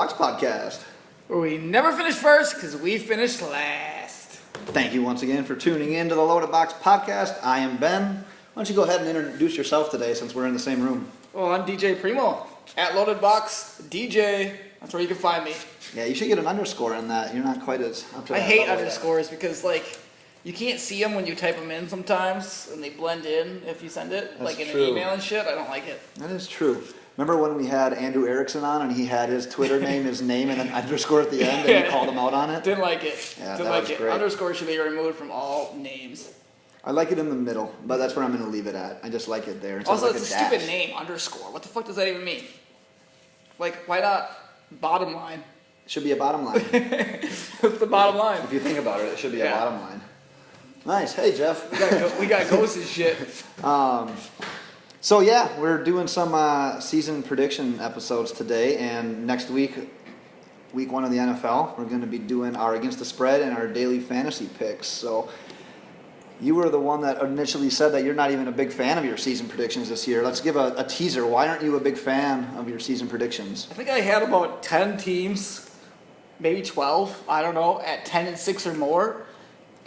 Box podcast. Where we never finish first because we finished last. Thank you once again for tuning in to the Loaded Box podcast. I am Ben. Why don't you go ahead and introduce yourself today since we're in the same room? Well, I'm DJ Primo at Loaded Box DJ. That's where you can find me. Yeah, you should get an underscore in that. You're not quite as up to I that hate level underscores because you can't see them when you type them in sometimes, and they blend in if you send it, That's in true. an email and shit. I don't like it. That is true. Remember when we had Andrew Erickson on and he had his Twitter name, his name, and an underscore at the end, and you called him out on it? Didn't like it. Yeah, Didn't that like was it. great. Underscore should be removed from all names. I like it in the middle, but that's where I'm going to leave it at. I just like it there. Instead Also, of it's a dash. stupid name, underscore. What the fuck does that even mean? Why not bottom line? It should be a bottom line. What's the bottom line? If you think about it, it should be a Yeah. bottom line. Nice. Hey, Jeff. We got ghosts and shit. So yeah, we're doing some season prediction episodes today, and next week, week 1 of the NFL, we're going to be doing our against the spread and our daily fantasy picks. So you were the one that initially said that you're not even a big fan of your season predictions this year. Let's give a teaser. Why aren't you a big fan of your season predictions? I think I had about 10 teams, maybe 12, I don't know, at 10-6 or more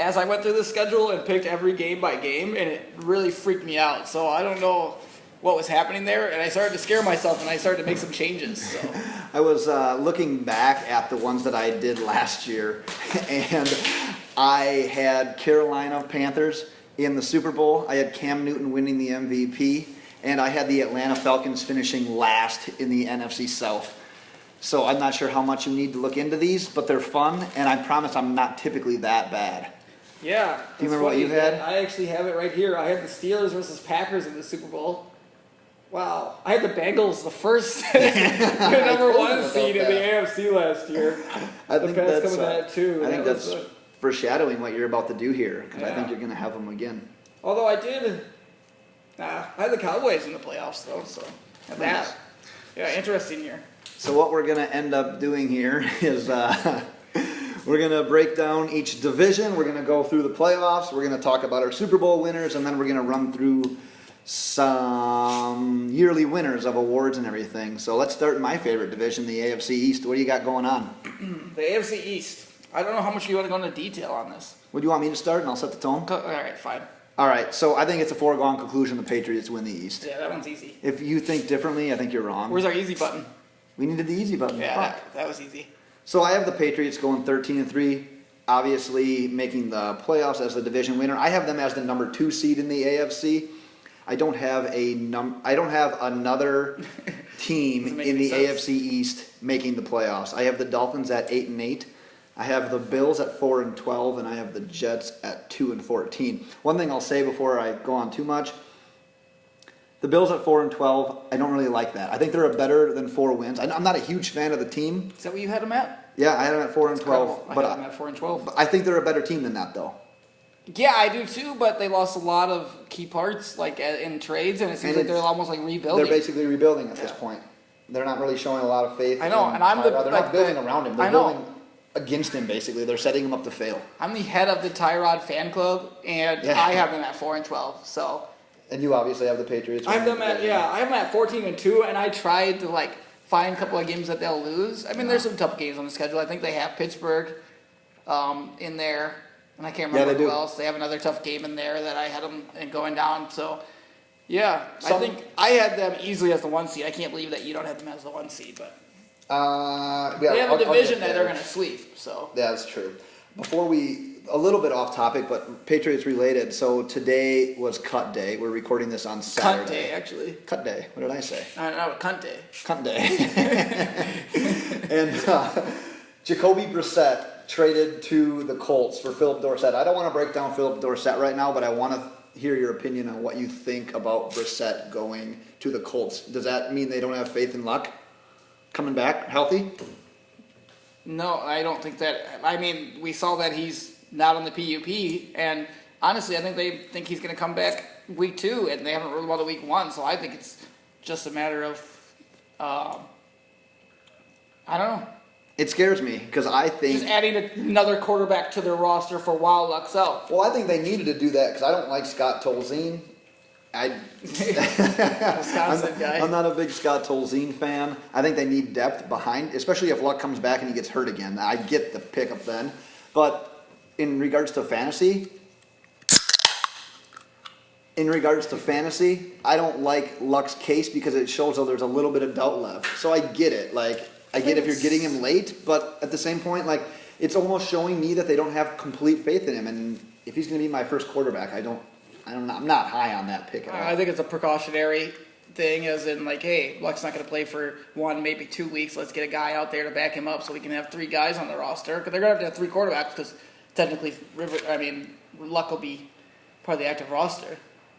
as I went through the schedule and picked every game by game, and it really freaked me out. So I don't know what was happening there, and I started to scare myself, and I started to make some changes. So. I was looking back at the ones that I did last year, and I had Carolina Panthers in the Super Bowl. I had Cam Newton winning the MVP, and I had the Atlanta Falcons finishing last in the NFC South. So I'm not sure how much you need to look into these, but they're fun, and I promise I'm not typically that bad. Yeah. Do you remember what you had? I actually have it right here. I had the Steelers versus Packers in the Super Bowl. Wow. I had the Bengals, the first the number told one him seed in about the that. AFC last year. I The think Pats that's coming to that too. I think That that's was, foreshadowing what you're about to do here, because I Yeah. think you're going to have them again. although I did, I had the Cowboys in the playoffs though, so had Nice. that. Yeah, interesting year. So what we're going to end up doing here is we're going to break down each division. We're going to go through the playoffs. We're going to talk about our Super Bowl winners, and then we're going to run through some yearly winners of awards and everything. So let's start in my favorite division, the AFC East. What do you got going on? The AFC East. I don't know how much you want to go into detail on this. What do you want me to start, and I'll set the tone? All right, fine. All right, so I think it's a foregone conclusion the Patriots win the East. Yeah, that one's easy. If you think differently, I think you're wrong. Where's our easy button? We needed the easy button. Yeah, Fuck. that was easy. So I have the Patriots going 13-3, obviously making the playoffs as the division winner. I have them as the number 2 seed in the AFC. I don't have another team Doesn't make in any the sense. AFC East making the playoffs. I have the Dolphins at 8-8. I have the Bills at 4-12, and I have the Jets at 2-14. One thing I'll say before I go on too much. The Bills at 4-12, I don't really like that. I think they're a better than 4 wins. I'm not a huge fan of the team. Is that what you had them at? Yeah, I had them at 4-12, Incredible. I but had them at 4-12. I think they're a better team than that, though. Yeah, I do too, but they lost a lot of key parts, in trades, and it seems And like they're it's- almost rebuilding. They're basically rebuilding at this point. They're not really showing a lot of faith. I know, in and I'm the- Tyrod. They're like not building the- around him. They're I know. building against him, basically. They're setting him up to fail. I'm the head of the Tyrod fan club, and Yeah. I have them at 4-12. So And you obviously have the Patriots. I have them at 14-2, and I tried to find a couple of games that they'll lose. I mean, there's some tough games on the schedule. I think they have Pittsburgh in there, and I can't Yeah, remember they who do. else. They have another tough game in there that I had them going down. So yeah, I Some- think I had them easily as the 1 seed. I can't believe that you don't have them as the 1 seed, but Yeah, they have I'll a get division that there. they're going to sweep. So Yeah, that's true. Before a little bit off topic, but Patriots related. So today was cut day. We're recording this on Saturday. cunt day, actually. Cut day. What did I say? I don't know, cunt day. Cunt day. And Jacoby Brissett traded to the Colts for Philip Dorsett. I don't want to break down Philip Dorsett right now, but I want to hear your opinion on what you think about Brissett going to the Colts. Does that mean they don't have faith in Luck coming back healthy? No, I don't think that. I mean, we saw that he's not on the PUP, and honestly, I think they think he's going to come back week 2, and they haven't ruled about week 1. So I think it's just a matter of, I don't know, It scares me because I think. just adding another quarterback to their roster for while Luck's out. Well, I think they needed to do that because I don't like Scott Tolzien. Wisconsin guy. I'm not a big Scott Tolzien fan. I think they need depth behind, especially if Luck comes back and he gets hurt again. I get the pickup then. But in regards to fantasy, I don't like Luck's case because it shows that there's a little bit of doubt left. So I get it. Like, I get if you're getting him late, but at the same point, like, it's almost showing me that they don't have complete faith in him. And if he's going to be my first quarterback, I'm not high on that pick at all. I think it's a precautionary thing, as in like, hey, Luck's not going to play for 1, maybe 2 weeks. Let's get a guy out there to back him up so we can have 3 guys on the roster. Because they're going to have 3 quarterbacks because technically, Luck will be part of the active roster.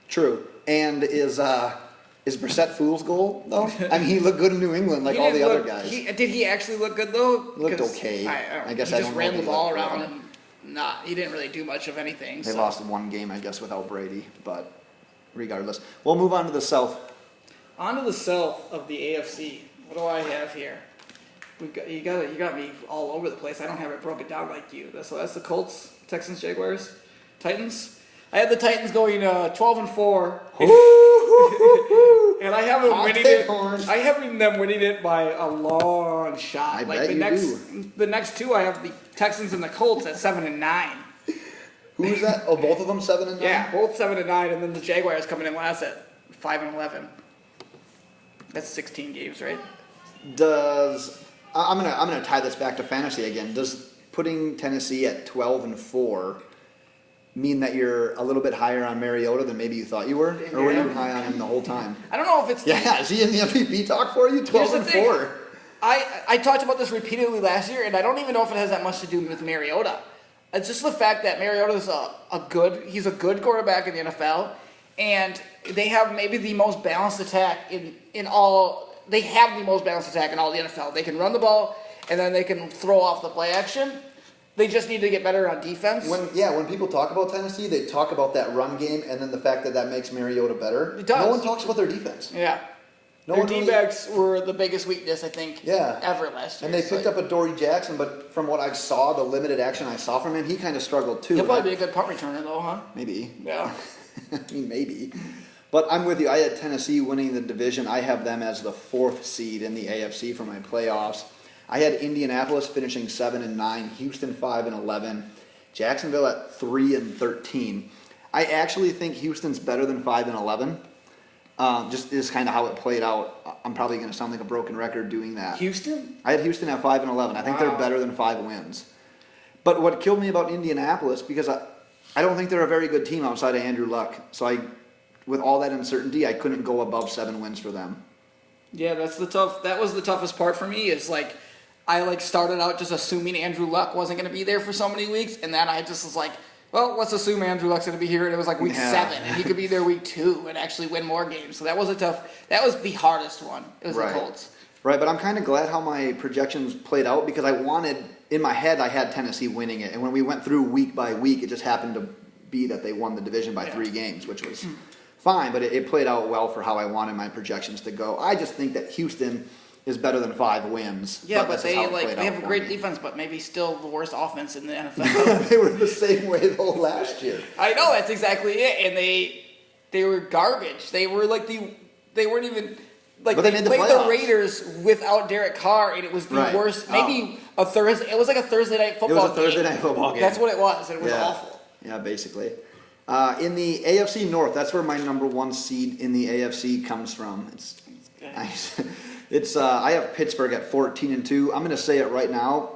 True. And is Brissett fool's goal though? I mean, he looked good in New England like all the other guys. Did he actually look good though? Looked okay. I guess he I just don't know ran if the he ball looked around good. and he didn't really do much of anything. They so. lost 1 game, I guess, without Brady. But regardless, we'll move on to the South. On to the South of the AFC. What do I have here? You got me all over the place. I don't have it broken down like you. So that's the Colts, Texans, Jaguars, Titans. I had the Titans going 12-4. And I have them winning it. I have them winning it by a long shot. I bet you do. The next 2, I have the Texans and the Colts at 7-9. Who's that? Oh, both of them 7-9? Yeah, both 7-9, and then the Jaguars coming in last at 5-11. That's 16 games, right? I'm gonna tie this back to fantasy again. Does putting Tennessee at 12-4 mean that you're a little bit higher on Mariota than maybe you thought you were, or were you high on him the whole time? I don't know if it's Yeah, is he in the MVP talk for you? 12-4. I talked about this repeatedly last year, and I don't even know if it has that much to do with Mariota. It's just the fact that Mariota's he's a good quarterback in the NFL, and they have maybe the most balanced attack in all. They have the most balanced attack in all the NFL. They can run the ball, and then they can throw off the play action. They just need to get better on defense. When people talk about Tennessee, they talk about that run game and then the fact that makes Mariota better. It does. No one talks about their defense. Yeah. Their D-backs were the biggest weakness, I think, ever last year. And they picked up a Dory Jackson, but from what I saw, the limited action I saw from him, he kind of struggled too. He'll probably be a good punt returner though, huh? Maybe. Yeah. I mean, maybe. But I'm with you. I had Tennessee winning the division. I have them as the 4th seed in the AFC for my playoffs. I had Indianapolis finishing 7-9, Houston 5-11, Jacksonville at 3-13. I actually think Houston's better than 5-11. Just is kind of how it played out. I'm probably going to sound like a broken record doing that. Houston? I had Houston at 5-11. I think they're better than 5 wins. But what killed me about Indianapolis, because I don't think they're a very good team outside of Andrew Luck. So with all that uncertainty, I couldn't go above 7 wins for them. Yeah, that was the toughest part for me, is like, I started out just assuming Andrew Luck wasn't going to be there for so many weeks, and then I just was like, well, let's assume Andrew Luck's going to be here, and it was like week 7, and he could be there week 2 and actually win more games. So that was that was the hardest one. It was the Colts. Right, but I'm kind of glad how my projections played out, because in my head, I had Tennessee winning it, and when we went through week by week, it just happened to be that they won the division by 3 games, which was fine, but it played out well for how I wanted my projections to go. I just think that Houston is better than 5 wins. Yeah, but they have a great defense, but maybe still the worst offense in the NFL. They were the same way though last year. I know, that's exactly it, and they were garbage. They were they weren't even but they made the played playoffs. the Raiders without Derek Carr, and it was the worst. Maybe a Thursday. It was like a Thursday night football. It was a Thursday night football game. That's what it was, and it was awful. Yeah, basically. In the AFC North, that's where my number 1 seed in the AFC comes from. It's nice. I have Pittsburgh at 14-2. I'm going to say it right now.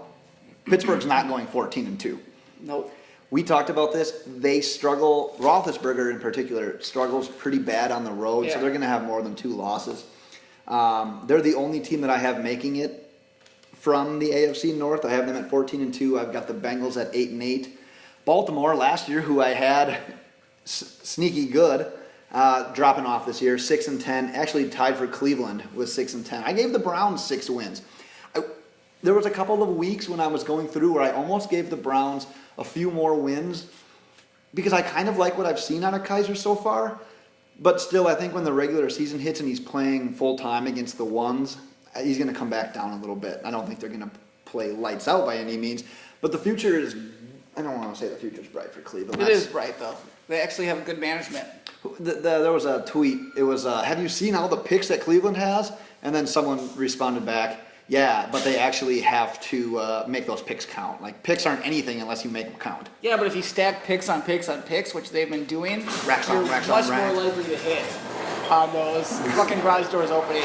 Pittsburgh's not going 14-2. Nope. We talked about this. They struggle. Roethlisberger in particular struggles pretty bad on the road, so they're going to have more than 2 losses. They're the only team that I have making it from the AFC North. I have them at 14-2. I've got the Bengals at 8-8. Baltimore last year, who I had sneaky good, dropping off this year, 6-10. Actually tied for Cleveland with 6-10. I gave the Browns 6 wins. There was a couple of weeks when I was going through where I almost gave the Browns a few more wins because I kind of like what I've seen out of Kaiser so far. But still, I think when the regular season hits and he's playing full time against the ones, he's going to come back down a little bit. I don't think they're going to play lights out by any means. But the future is, I don't want to say the future's bright for Cleveland. It is bright, though. They actually have good management. There was a tweet. It was, have you seen all the picks that Cleveland has? And then someone responded back, yeah, but they actually have to make those picks count. Like, picks aren't anything unless you make them count. Yeah, but if you stack picks on picks on picks, which they've been doing, Racks on you're racks on much racks. more likely to hit on those fucking garage doors opening.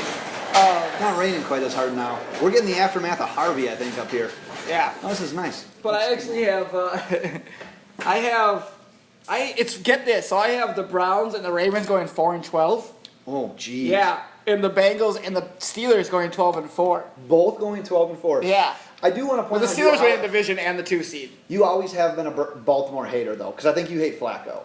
It's not raining quite as hard now. We're getting the aftermath of Harvey, I think, up here. Yeah. Oh, this is nice. But I actually have, get this. So I have the Browns and the Ravens going 4-12. Oh, geez. Yeah. And the Bengals and the Steelers going 12-4. Both going 12-4. Yeah. I do want to Well, point the out Steelers win the division and the 2 seed. you always have been a Baltimore hater, though, because I think you hate Flacco.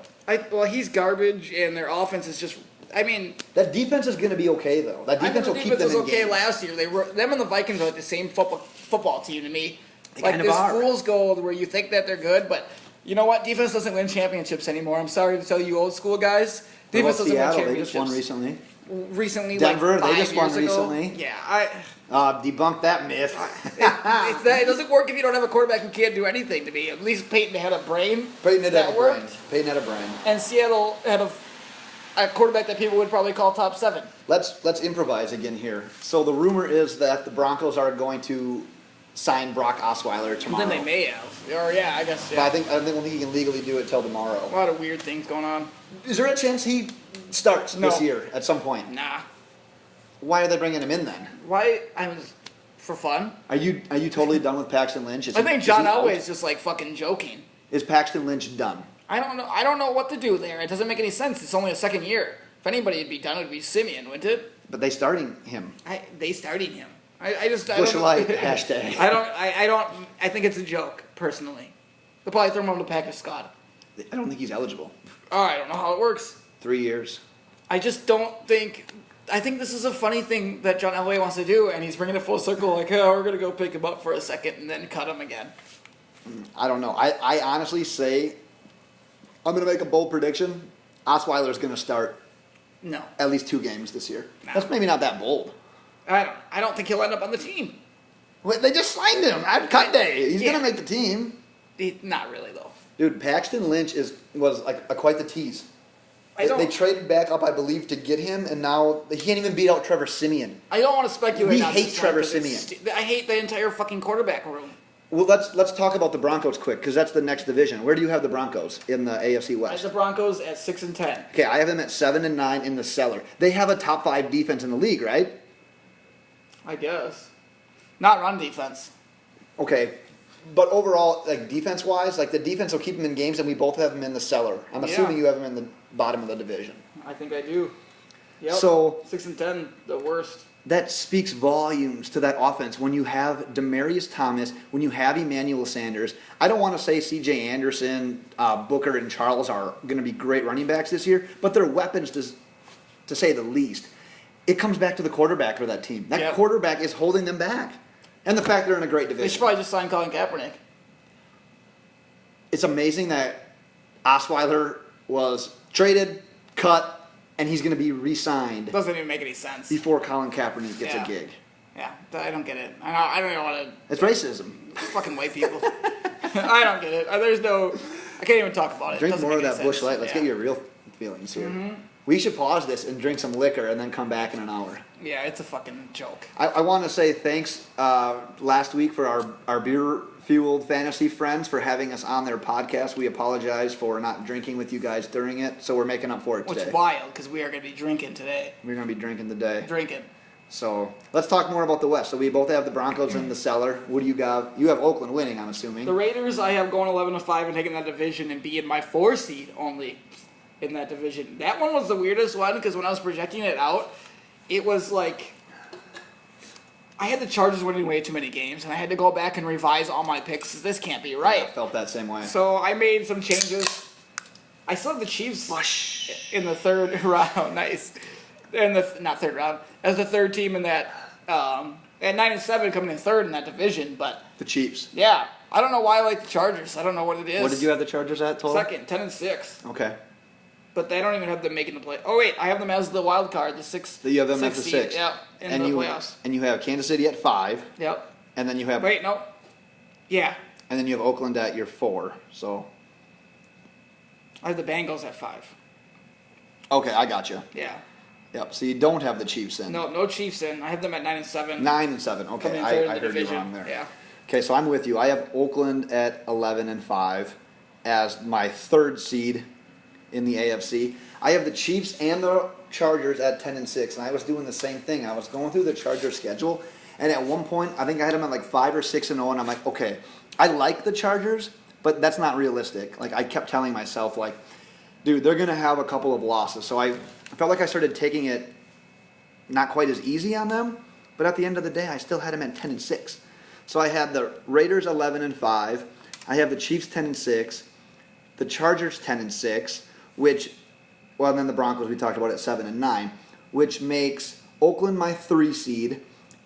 Well, he's garbage, and their offense is just. I mean, That defense is going to be okay, though. That defense will the keep them defense in was okay games. last year. Them and the Vikings are like the same football team to me. They Like kind of this are. fool's gold where you think that they're good, but you know what? Defense doesn't win championships anymore. I'm sorry to tell you, old school guys. What about Defense doesn't win Seattle? They championships. just won recently. Recently, Denver, like they 5 just won years ago. recently. Yeah, Debunk that myth. it doesn't work if you don't have a quarterback who can't do anything. To me, at least Peyton had a brain. Peyton had that a brain. worked. Peyton had a brain. And Seattle had a quarterback that people would probably call top 7. Let's improvise again here. So the rumor is that the Broncos are going to sign Brock Osweiler tomorrow. Then they may have, or yeah, I guess. But Yeah. I think he can legally do it till tomorrow. A lot of weird things going on. Is there a chance he starts No. this year at some point? Nah. Why are they bringing him in then? Why? I was for fun. Are you totally done with Paxton Lynch? I think John Elway's just like fucking joking. Is Paxton Lynch done? I don't know. I don't know what to do there. It doesn't make any sense. It's only a second year. If anybody would be done, it would be Simeon, wouldn't it? But they starting him. They starting him. I Bush don't Light know. hashtag. I think it's a joke, personally. They'll probably throw him on the package squad. I don't think he's eligible. Oh, I don't know how it works. 3 years. I just don't think. I think this is a funny thing that John Elway wants to do, and he's bringing it full circle. Like, oh, we're gonna go pick him up for a second and then cut him again. I don't know. I honestly say, I'm going to make a bold prediction. Osweiler's going to start No, at least 2 games this year. Nah. That's maybe not that bold. I don't think he'll end up on the team. Wait, they just signed him at cut day. He's Yeah. going to make the team. Not really though. Dude, Paxton Lynch was like quite the tease. They traded back up, I believe, to get him, and now he can't even beat out Trevor Simeon. I don't want to speculate. We on hate this Trevor one 'cause it's Simeon. I hate the entire fucking quarterback room. Well, let's talk about the Broncos quick, because that's the next division. Where do you have the Broncos in the AFC I have West? the Broncos at 6-10. Okay, I have them at 7-9 in the cellar. They have a top 5 defense in the league, right? I guess. Not run defense. Okay, but overall, like defense-wise, like the defense will keep them in games, and we both have them in the cellar. I'm assuming you have them in the bottom of the division. I think I do. Yep. So 6-10, the worst. that speaks volumes to that offense when you have Demarius Thomas, when you have Emmanuel Sanders. I don't want to say C.J. Anderson, Booker, and Charles are going to be great running backs this year, but they're weapons to say the least. It comes back to the quarterback for that team. That Yep. quarterback is holding them back. And the fact they're in a great They should division. probably just sign Colin Kaepernick. It's amazing that Osweiler was traded, cut, and he's going to be re-signed Doesn't even make any sense. before Colin Kaepernick gets Yeah. a gig. Yeah, I don't get it. I don't even want to. It's racism. Fucking white people. I don't get it. I can't even talk about it. Drink Doesn't more make of any that Bush sense. Light. Let's Yeah. get your real feelings here. We should pause this and drink some liquor and then come back in an hour. Yeah, it's a fucking joke. I want to say thanks last week for our beer-fueled fantasy friends for having us on their podcast. We apologize for not drinking with you guys during it, so we're making up for it Which today. is wild, because we are going to be drinking today. We're going to be drinking today. Drinking. So let's talk more about the West. So we both have the Broncos in the cellar. What do you got? You have Oakland winning, I'm assuming. The Raiders, I have going 11-5 and taking that division and being my 4 seed only in that division. That one was the weirdest one, because when I was projecting it out, it was like I had the Chargers winning way too many games, and I had to go back and revise all my picks, 'cause this can't be right. I felt that same way. So I made some changes. I still have the Chiefs in the third round. Nice. Not third round. As the third team in that, at 9-7 coming in third in that division. But The Chiefs. yeah, I don't know why I like the Chargers. I don't know what it is. What did you have the Chargers at total? Second, 10-6. Okay. But they don't even have them making the play. Oh wait, I have them as the wild card, the 6. You have them at the seed. 6. Yeah, in the playoffs. And you have Kansas City at 5, Yep. and then you have Wait, no. Yeah, and then you have Oakland at your 4. So I have the Bengals at 5. Okay, I got you. Yeah. Yep. So you don't have the Chiefs in. No Chiefs in. I have them at 9-7. 9-7. Okay, Coming in third in I the heard you division. wrong there. Yeah. Okay, so I'm with you. I have Oakland at 11-5 as my third seed in the AFC. I have the Chiefs and the Chargers at 10-6, and I was doing the same thing. I was going through the Chargers schedule, and at one point, I think I had them at like 5 or 6-0, and I'm like, okay, I like the Chargers, but that's not realistic. Like I kept telling myself, like, dude, they're gonna have a couple of losses. So I felt like I started taking it not quite as easy on them, but at the end of the day, I still had them at 10-6. So I had the Raiders 11-5. I have the Chiefs 10-6, the Chargers 10-6, which, well, and then the Broncos we talked about at 7-9, which makes Oakland my 3 seed,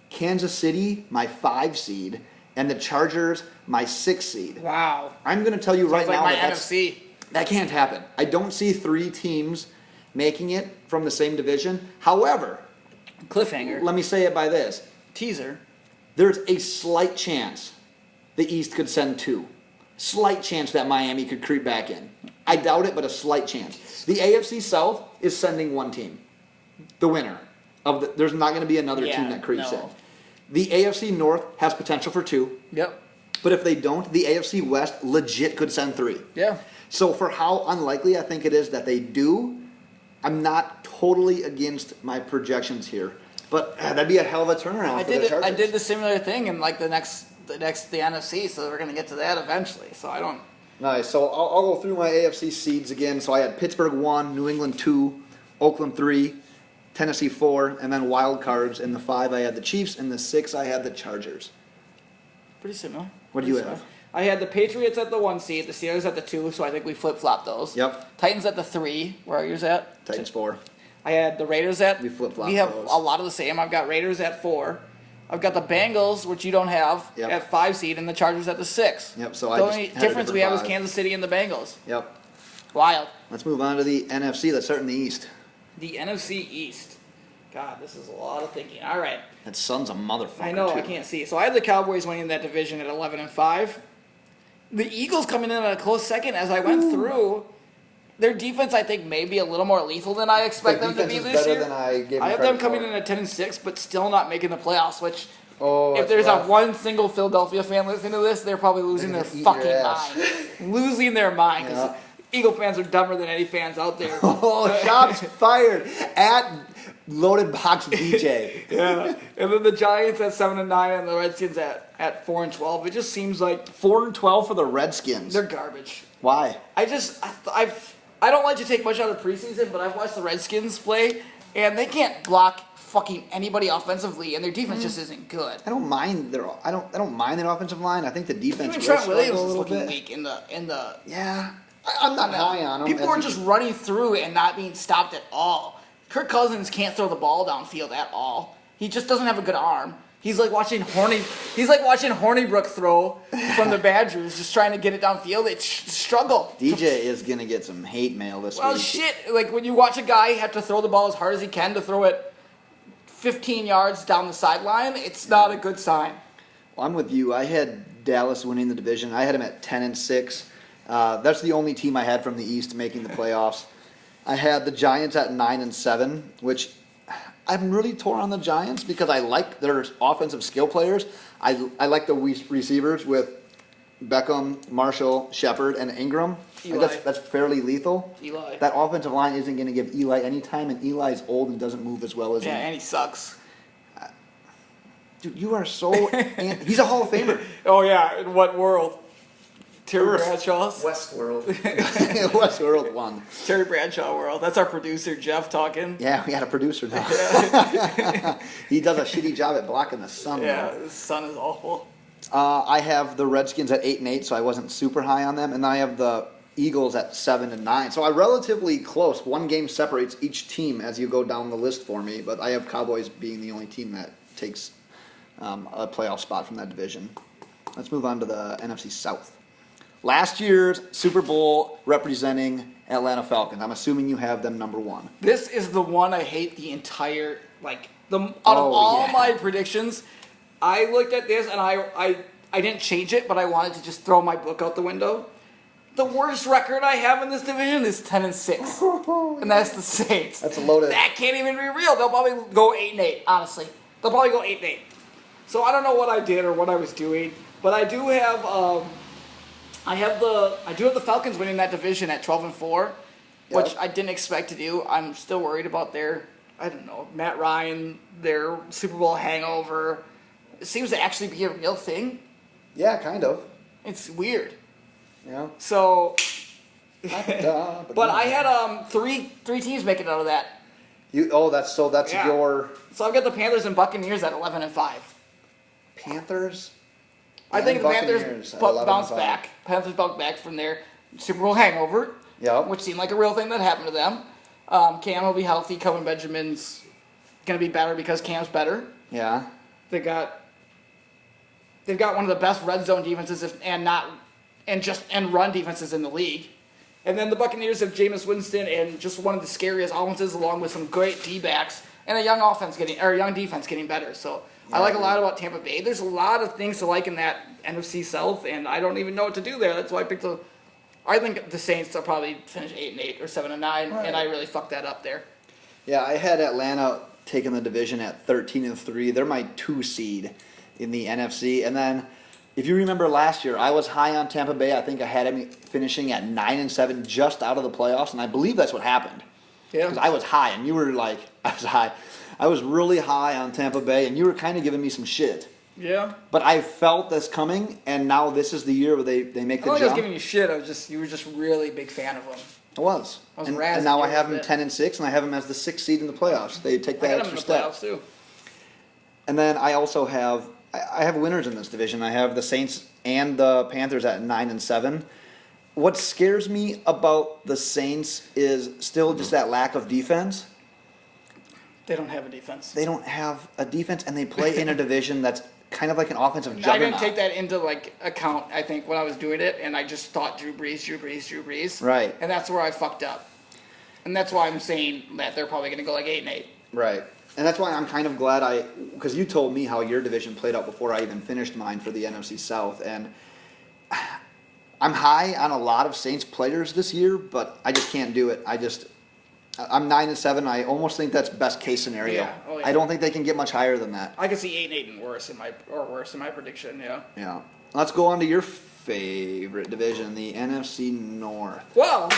Kansas City my 5 seed, and the Chargers my 6 seed. Wow. I'm going to tell you right Sounds like now my that NFC. that can't happen. I don't see 3 teams making it from the same division. However, Cliffhanger. let me say it by this. Teaser. There's a slight chance the East could send 2. Slight chance that Miami could creep back in. I doubt it, but a slight chance. The AFC South is sending 1 team. The winner. There's not going to be another team that creeps in. The AFC North has potential for 2. Yep. But if they don't, the AFC West legit could send 3. Yeah. So for how unlikely I think it is that they do, I'm not totally against my projections here. But that'd be a hell of a turnaround for the Chargers. I did the similar thing in like the NFC, so we're gonna get to that eventually. So I don't. Nice. So I'll go through my AFC seeds again. So I had Pittsburgh 1, New England 2, Oakland 3, Tennessee 4, and then wild cards. In the 5, I had the Chiefs. In the 6, I had the Chargers. Pretty similar. What do you have? I had the Patriots at the 1 seed, the Steelers at the 2, so I think we flip-flopped those. Yep. Titans at the 3. Where are yours at? Titans 4. I had the Raiders at. We flip-flopped We have those. a lot of the same. I've got Raiders at 4. I've got the Bengals, which you don't have, Yep. at 5 seed, and the Chargers at the 6. Yep, so the I just only had a difference we different have is 5. Kansas City and the Bengals. Yep. Wild. Let's move on to the NFC. Let's start in the East. The NFC East. God, this is a lot of thinking. All right. That sun's a motherfucker. I know, too. I can't see. So I had the Cowboys winning that division at 11-5. The Eagles coming in at a close second as I went through. Their defense, I think, may be a little more lethal than I expect Their them to be defense is this better year. than I gave them I have credit them coming for. in at 10-6, but still not making the playoffs. Which, Oh, if it's there's rough. a one single Philadelphia fan listening to this, they're probably losing They're their gonna eat fucking your ass. mind. Losing their mind because Yeah. Eagle fans are dumber than any fans out there. Oh, shots fired at Loaded Box DJ. Yeah, and then the Giants at 7-9 and the Redskins at 4-12. It just seems like 4-12 for the Redskins. they're garbage. Why? I don't like to take much out of preseason, but I've watched the Redskins play, and they can't block fucking anybody offensively, and their defense just isn't good. I don't mind their offensive line. I think the defense Even will Trent struggle Williams a is little looking bit. weak in the. Yeah, I'm not high on him. People as are you- just running through and not being stopped at all. Kirk Cousins can't throw the ball downfield at all. He just doesn't have a good arm. He's like watching Hornibrook throw from the Badgers, just trying to get it downfield. It's struggle. DJ is gonna get some hate mail this Well, week. shit. Like when you watch a guy have to throw the ball as hard as he can to throw it 15 yards down the sideline, it's not a good sign. Well, I'm with you. I had Dallas winning the division. I had them at 10-6. That's the only team I had from the East making the playoffs. I had the Giants at 9-7, which I'm really torn on the Giants because I like their offensive skill players. I like the receivers with Beckham, Marshall, Shepard, and Ingram. Eli. That's fairly lethal. Eli. That offensive line isn't going to give Eli any time, and Eli's old and doesn't move as well as Yeah, him. and he sucks. Dude, you are so... he's a Hall of Famer. Oh, yeah. In what world? Terry Earth. Bradshaw's? Westworld. Westworld 1. Terry Bradshaw world. That's our producer, Jeff, talking. Yeah, we got a producer now. He does a shitty job at blocking the sun. Yeah, though. the sun is awful. I have the Redskins at 8-8, so I wasn't super high on them, and then I have the Eagles at 7-9. So I'm relatively close. One game separates each team as you go down the list for me, but I have Cowboys being the only team that takes a playoff spot from that division. Let's move on to the NFC South. Last year's Super Bowl representing Atlanta Falcons. I'm assuming you have them number 1. This is the one I hate the entire, out of Oh, all yeah. my predictions, I looked at this and I didn't change it, but I wanted to just throw my book out the window. The worst record I have in this division is 10-6, and that's the Saints. That's loaded. That can't even be real. They'll probably go 8-8. Honestly, they'll probably go 8-8. So I don't know what I did or what I was doing, but I do have I do have the Falcons winning that division at 12-4, which Yep. I didn't expect to do. I'm still worried about their, I don't know, Matt Ryan, their Super Bowl hangover. It seems to actually be a real thing. Yeah, kind of. It's weird. Yeah. So, But but I had three teams making it out of that. that's Yeah. your So I've got the Panthers and Buccaneers at 11-5. Panthers. I think the and Panthers Buccaneers at bounce 11-5. back. Panthers bounce back from their Super Bowl hangover, Yep. which seemed like a real thing that happened to them. Cam will be healthy. Cohen Benjamin's gonna be better because Cam's better. Yeah. They've got one of the best red zone defenses and run defenses in the league. And then the Buccaneers have Jameis Winston and just one of the scariest offenses, along with some great D-backs and a young defense getting better. So I like a lot about Tampa Bay. There's a lot of things to like in that NFC South, and I don't even know what to do there. That's why I picked I think the Saints will probably finish 8-8 or 7-9, Right. and I really fucked that up there. Yeah, I had Atlanta taking the division at 13-3. They're my 2 seed in the NFC. And then, if you remember last year, I was high on Tampa Bay. I think I had them finishing at 9-7, just out of the playoffs, and I believe that's what happened. Yeah. Because I was high, and you were like, I was high. I was really high on Tampa Bay, and you were kind of giving me some shit. Yeah. But I felt this coming, and now this is the year where they make I the don't think I was jump. giving you shit. You were just really big fan of them. I was. I was and razzing now you I a have little them bit. 10-6, and I have them as the 6th seed in the playoffs. They take I that got them extra in the step. playoffs too. And then I also have I have winners in this division. I have the Saints and the Panthers at 9-7. What scares me about the Saints is still just that lack of defense. They don't have a defense. They don't have a defense, and they play in a division that's kind of like an offensive I juggernaut. didn't take that into account. I think when I was doing it, and I just thought Drew Brees. Right. And that's where I fucked up. And that's why I'm saying that they're probably going to go 8-8. Right. And that's why I'm kind of glad because you told me how your division played out before I even finished mine for the NFC South. And I'm high on a lot of Saints players this year, but I just can't do it. I'm 9-7. I almost think that's best case scenario. Yeah. Oh, yeah. I don't think they can get much higher than that. I could see 8-8 and worse in my prediction. Yeah. Yeah. Let's go on to your favorite division, the NFC North. Well,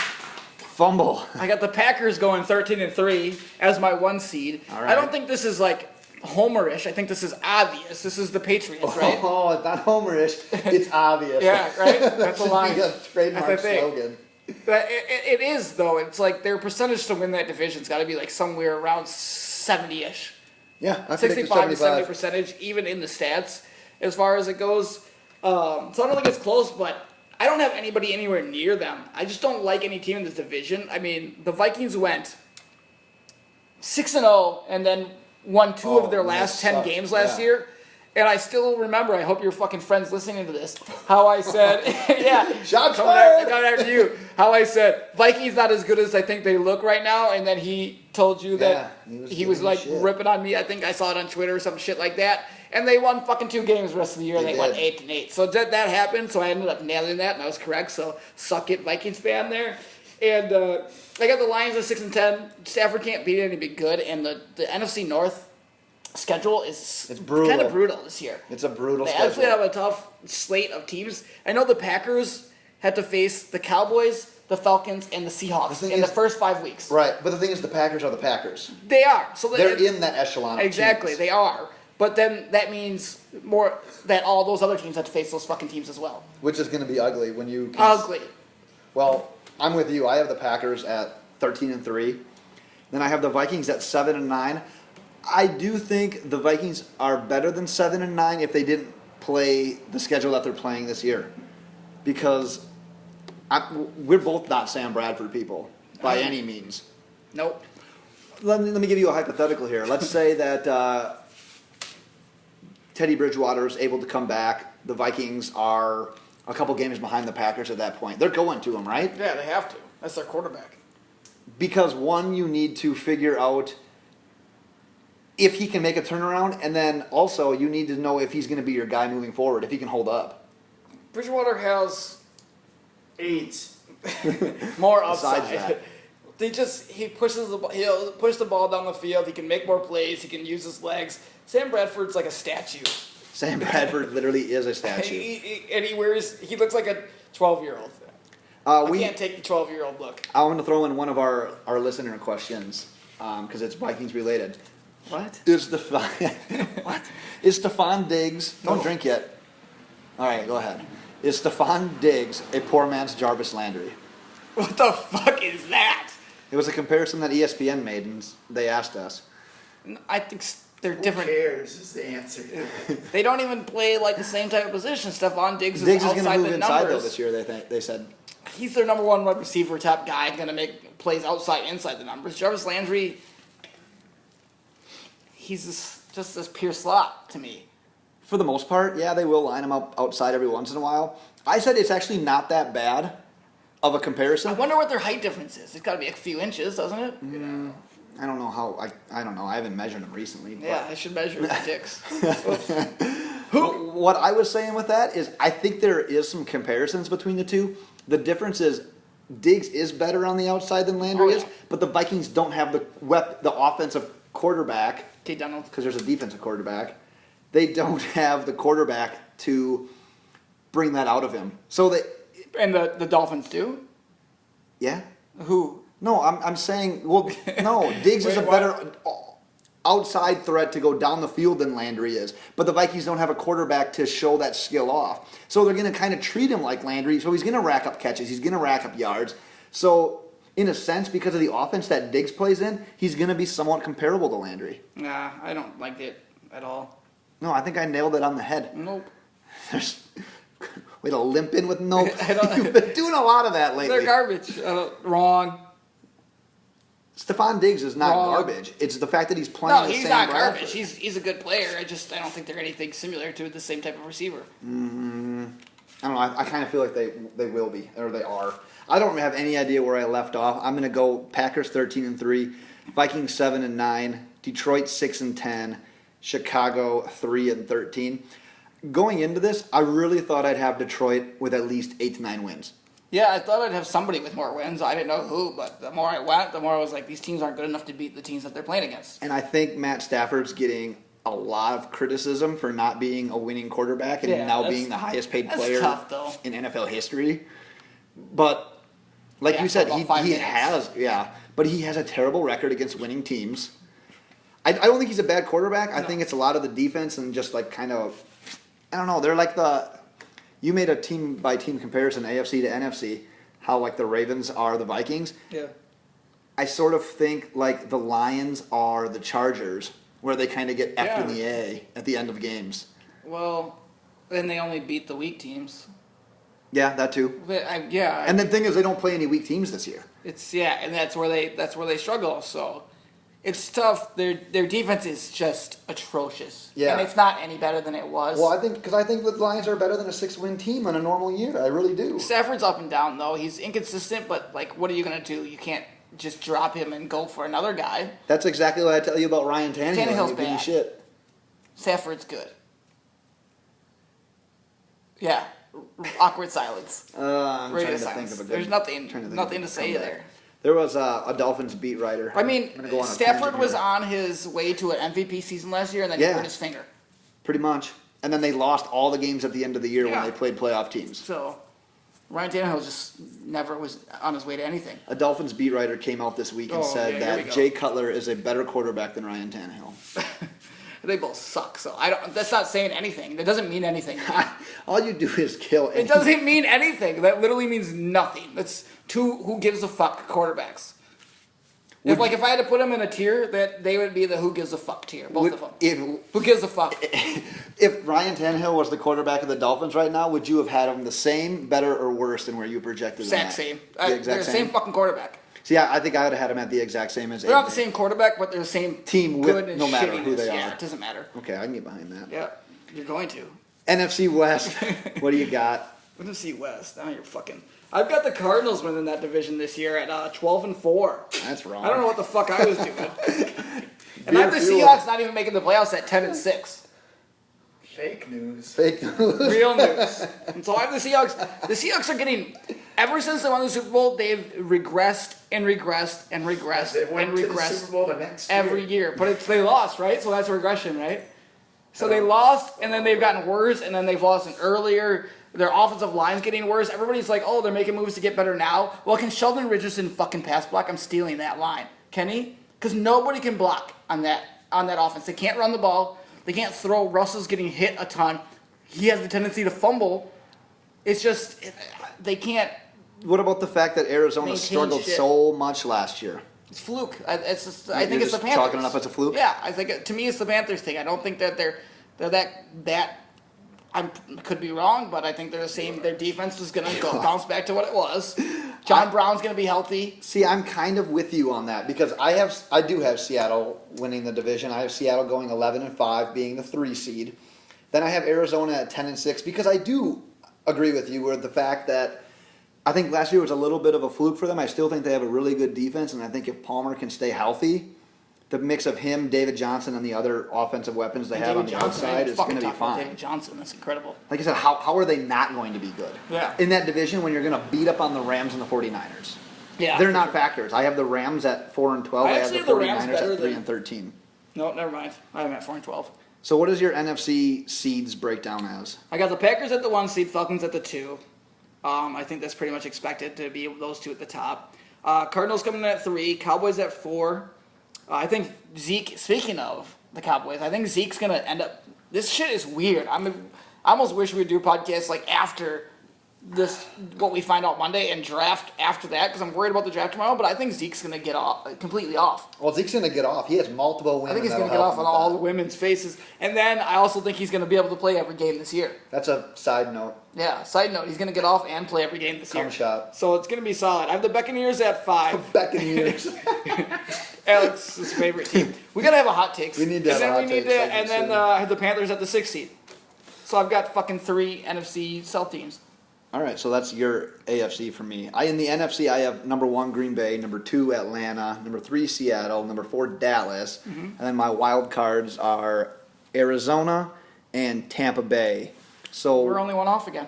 Fumble. I got the Packers going 13-3 as my 1 seed. All right. I don't think this is homerish. I think this is obvious. This is the Patriots, right? Oh, it's not homerish. It's obvious. Yeah, right? That's a Should line. be a trademark That's a thing. slogan. But it is, though. It's their percentage to win that division's got to be somewhere around 70-ish. Yeah, I predicted 65 to 70 75. percentage, even in the stats, as far as it goes. So I don't think it's close, but I don't have anybody anywhere near them. I just don't like any team in this division. I mean, the Vikings went 6-0 and then won 2 of their that last 10 sucks. games last Yeah. year. And I still remember, I hope your fucking friends listening to this, how I said, yeah, Shots coming fired! after you, how I said, Vikings not as good as I think they look right now, and then he told you that Yeah, he was giving me shit. ripping on me. I think I saw it on Twitter or some shit like that. And they won fucking 2 games the rest of the year. They They won did. 8-8. So that happened. So I ended up nailing that, and I was correct. So suck it, Vikings fan there. And I got the Lions at 6-10. Stafford can't beat anybody good, and the NFC North schedule is It's brutal. kind of brutal this year. It's a brutal They schedule. actually have a tough slate of teams. I know the Packers had to face the Cowboys, the Falcons, and the Seahawks The thing in the is- first 5 weeks. Right, but the thing is, the Packers are the Packers. They are. So They're in that echelon. Of exactly, teams. they are. But then that means more that all those other teams have to face those fucking teams as well. Which is going to be ugly when you. Ugly. Well, I'm with you. I have the Packers at 13-3. Then I have the Vikings at 7-9. I do think the Vikings are better than 7-9 if they didn't play the schedule that they're playing this year, because we're both not Sam Bradford people by any means. Nope. Let me give you a hypothetical here. Let's say that Teddy Bridgewater is able to come back. The Vikings are a couple games behind the Packers at that point. They're going to him, right? Yeah, they have to. That's their quarterback. Because one, you need to figure out if he can make a turnaround, and then also you need to know if he's going to be your guy moving forward, if he can hold up. Bridgewater has 8. More Besides upside. He pushes he'll push the ball down the field. He can make more plays. He can use his legs. Sam Bradford's like a statue. Sam Bradford literally is a statue. He looks like a 12-year-old. We I can't take the 12-year-old look. I want to throw in one of our listener questions because it's Vikings related. What? Is what? Is Stephon Diggs? Don't drink yet. All right, go ahead. Is Stephon Diggs a poor man's Jarvis Landry? What the fuck is that? It was a comparison that ESPN made, and they asked us. I think they're Who different. cares is the answer. They don't even play like the same type of position. Stephon Diggs is Diggs is outside going to move the inside numbers. though this year. They said. He's their number one wide receiver type guy, going to make plays outside, inside the numbers. Jarvis Landry, he's just this pure slot to me. For the most part, yeah, they will line him up outside every once in a while. I said it's actually not that bad of a comparison. I wonder what their height difference is. It's got to be a few inches, doesn't it? I don't know how. I don't know. I haven't measured him recently. But. Yeah, I should measure the dicks. What I was saying with that is I think there is some comparisons between the two. The difference is Diggs is better on the outside than Landry is, yeah. but the Vikings don't have the offensive quarterback Okay, Donald. because there's a defensive quarterback. They don't have the quarterback to bring that out of him. So they, And the Dolphins do? yeah. Who? No, I'm saying, well, no, Diggs is a Wait, better outside threat to go down the field than Landry is. But the Vikings don't have a quarterback to show that skill off. So they're going to kind of treat him like Landry. So he's going to rack up catches. He's going to rack up yards. So in a sense, because of the offense that Diggs plays in, he's going to be somewhat comparable to Landry. Nah, I don't like it at all. No, I think I nailed it on the head. Nope. There's way to limp in with nope. I don't- You've been doing a lot of that lately. They're garbage. Wrong. Stephon Diggs is not Wrong. garbage. It's the fact that he's playing No, the he's same not Bradford. garbage. He's a good player. I don't think they're anything similar to the same type of receiver. I don't know. I kind of feel like they will be, or they are. I don't have any idea where I left off. I'm going to go Packers 13-3, Vikings 7-9, Detroit 6-10, Chicago 3-13. Going into this, I really thought I'd have Detroit with at least 8 to 9 wins. Yeah, I thought I'd have somebody with more wins. I didn't know who, but the more I went, the more I was like, these teams aren't good enough to beat the teams that they're playing against. And I think Matt Stafford's getting a lot of criticism for not being a winning quarterback and Yeah, now that's- being the highest paid that's player tough, though. in NFL history. But like Yeah, you said, for about 5 he minutes. has, but he has a terrible record against winning teams. I don't think he's a bad quarterback. I No. think it's a lot of the defense and just like kind of, I don't know. They're like you made a team by team comparison, AFC to NFC, how like the Ravens are the Vikings. Yeah. I sort of think like the Lions are the Chargers, where they kind of get F in Yeah. the A at the end of games. Well, then they only beat the weak teams. Yeah, that too. But And the thing is, they don't play any weak teams this year. and that's where they struggle. So it's tough. Their defense is just atrocious. Yeah. And it's not any better than it was. Well, I think the Lions are better than a 6-win team on a normal year. I really do. Stafford's up and down though. He's inconsistent, but like, what are you gonna do? You can't just drop him and go for another guy. That's exactly what I tell you about Ryan Tannehill. Tannehill's You give me bad. shit. Stafford's good. Yeah. Awkward silence. I'm Radio trying to silence. think of a good. There's nothing trying to think nothing of to a say comeback. there. There was a Dolphins beat writer. I mean, I'm gonna go on a Stafford tangent was here. on his way to an MVP season last year, and then he Yeah. hurt his finger. Pretty much. And then they lost all the games at the end of the year Yeah. when they played playoff teams. So Ryan Tannehill just never was on his way to anything. A Dolphins beat writer came out this week and Oh, said yeah, here we that go. Jay Cutler is a better quarterback than Ryan Tannehill. They both suck. So I don't. That's not saying anything. That doesn't mean anything. All you do is kill. It doesn't mean anything. That literally means nothing. That's two who gives a fuck quarterbacks. If I had to put them in a tier, that they would be the who gives a fuck tier, both of them. Who gives a fuck? If Ryan Tannehill was the quarterback of the Dolphins right now, would you have had him the same, better, or worse than where you projected him Exact at? same. The They're exact the same fucking quarterback. See, I think I would have had him at the exact same as They're not the AJ. same quarterback, but they're the same Team with good and no matter who shittiness. they Yeah, are. it doesn't matter. Okay, I can get behind that. Yeah, you're going to. NFC West, what do you got? NFC West. Now you're fucking. I've got the Cardinals winning that division this year at 12-4. That's wrong. I don't know what the fuck I was doing. And I have the Beer fuel. Seahawks not even making the playoffs at 10-6. Fake news. Fake news. Real news. And so I have the Seahawks. The Seahawks are getting Ever since they won the Super Bowl, they've regressed and regressed and regressed They went and to the regressed Super Bowl the next year. every year. But they lost, right? So that's a regression, right? So they lost, and then they've gotten worse, and then they've lost an earlier. Their offensive line's getting worse. Everybody's like, oh, they're making moves to get better now. Well, can Sheldon Richardson fucking pass block? I'm stealing that line. Can he? Because nobody can block on that offense. They can't run the ball. They can't throw. Russell's getting hit a ton. He has the tendency to fumble. It's just they can't. What about the fact that Arizona Maintain struggled shit. so much last year? It's fluke. I think You're it's the just Panthers. chalking it up as a fluke? Yeah, I think to me it's the Panthers thing. I don't think that they're that. I could be wrong, but I think they're the same. Their defense is going to bounce back to what it was. John Brown's going to be healthy. See, I'm kind of with you on that because I do have Seattle winning the division. I have Seattle going 11-5, being the 3 seed. Then I have Arizona at 10-6 because I do agree with you with the fact that I think last year was a little bit of a fluke for them. I still think they have a really good defense, and I think if Palmer can stay healthy, the mix of him, David Johnson, and the other offensive weapons they have on the outside is going to be fine. David Johnson, that's incredible. Like I said, how are they not going to be good? Yeah. In that division when you're going to beat up on the Rams and the 49ers. Yeah, They're for not sure. factors. I have the Rams at 4-12. I have actually the have the Rams 49ers better at than- 3-13. No, never mind. I have them at 4-12. So what does your NFC seeds break down as? I got the Packers at the 1 seed, Falcons at the 2. I think that's pretty much expected to be those two at the top. Cardinals coming in at 3, Cowboys at 4. I think Zeke, speaking of the Cowboys, I think Zeke's going to end up. This shit is weird. I almost wish we would do podcasts like after this, what we find out Monday, and draft after that because I'm worried about the draft tomorrow. But I think Zeke's going to get completely off. Well, Zeke's going to get off. He has multiple women. I think he's going to get off on all the women's faces. And then I also think he's going to be able to play every game this year. That's a side note. Yeah, side note, he's going to get off and play every game this year. Come shot. So it's going to be solid. I have the Buccaneers at 5. Buccaneers. Alex's favorite team. We got to have a hot takes. We need to have a hot takes segment And then soon. I have the Panthers at the 6th seed. So I've got fucking 3 NFC South teams. All right, so that's your AFC for me. In the NFC, I have number 1 Green Bay, number 2 Atlanta, number 3 Seattle, number 4 Dallas, and then my wild cards are Arizona and Tampa Bay. So We're only one off again.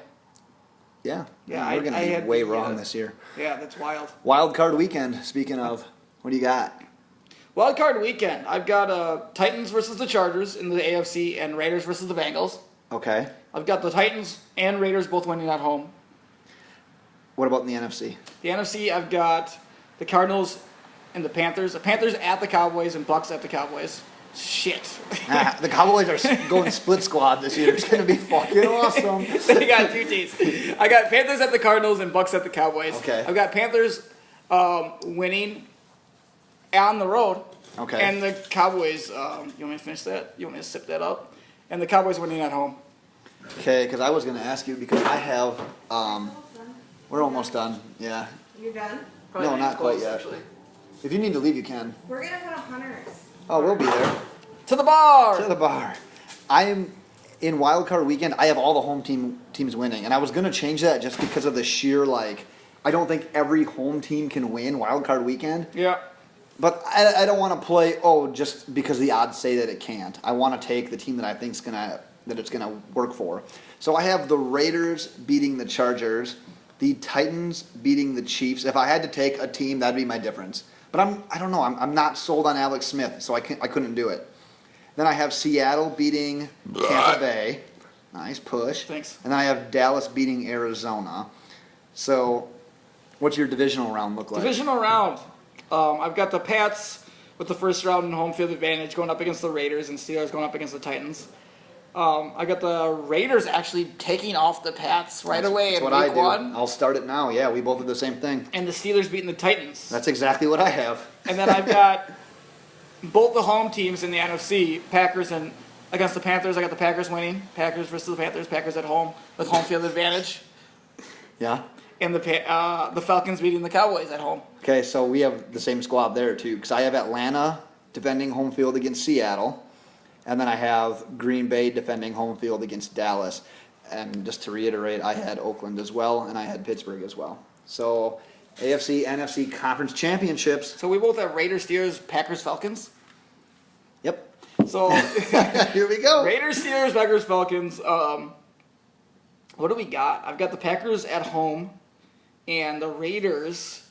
yeah, Yeah, we're going I to had be way the, wrong this year. Yeah, that's wild. Wild card weekend. Speaking of, what do you got? Wild card weekend. I've got Titans versus the Chargers in the AFC and Raiders versus the Bengals. Okay. I've got the Titans and Raiders both winning at home. What about in the NFC? The NFC, I've got the Cardinals and the Panthers. The Panthers at the Cowboys and Bucks at the Cowboys. Shit. The Cowboys are going split squad this year. It's going to be fucking awesome. They got 2 teams. I got Panthers at the Cardinals and Bucks at the Cowboys. Okay. I've got Panthers winning on the road. Okay. And the Cowboys, you want me to finish that? You want me to sip that up? And the Cowboys winning at home. Okay, because I was going to ask you because I have. We're almost done. Yeah. You're done? No, not quite yet. Actually. If you need to leave, you can. We're gonna go to Hunter's. Oh, we'll be there. To the bar! To the bar. I'm in wild card weekend. I have all the home teams winning, and I was gonna change that just because of the sheer I don't think every home team can win wild card weekend. Yeah. But I don't want to play just because the odds say that it can't. I want to take the team that I think's that it's gonna work for. So I have the Raiders beating the Chargers, the Titans beating the Chiefs. If I had to take a team, that'd be my difference. But I don't know. I'm not sold on Alex Smith, so I couldn't do it. Then I have Seattle beating Tampa Bay. Nice push. Thanks. And then I have Dallas beating Arizona. So, what's your divisional round look like? Divisional round. I've got the Pats with the first round in home field advantage going up against the Raiders, and Steelers going up against the Titans. I got the Raiders actually taking off the Pats right away That's in what I week do. 1. I'll start it now. Yeah, we both do the same thing. And the Steelers beating the Titans. That's exactly what I have. And then I've got both the home teams in the NFC, Packers and against the Panthers. I got the Packers winning. Packers versus the Panthers. Packers at home with home field advantage. Yeah. And the Falcons beating the Cowboys at home. Okay, so we have the same squad there too, because I have Atlanta defending home field against Seattle, and then I have Green Bay defending home field against Dallas. And just to reiterate, I had Oakland as well, and I had Pittsburgh as well. So AFC, NFC conference championships. So we both have Raiders, Steelers, Packers, Falcons. Yep. So Here we go. Raiders, Steelers, Packers, Falcons. What do we got? I've got the Packers at home and the Raiders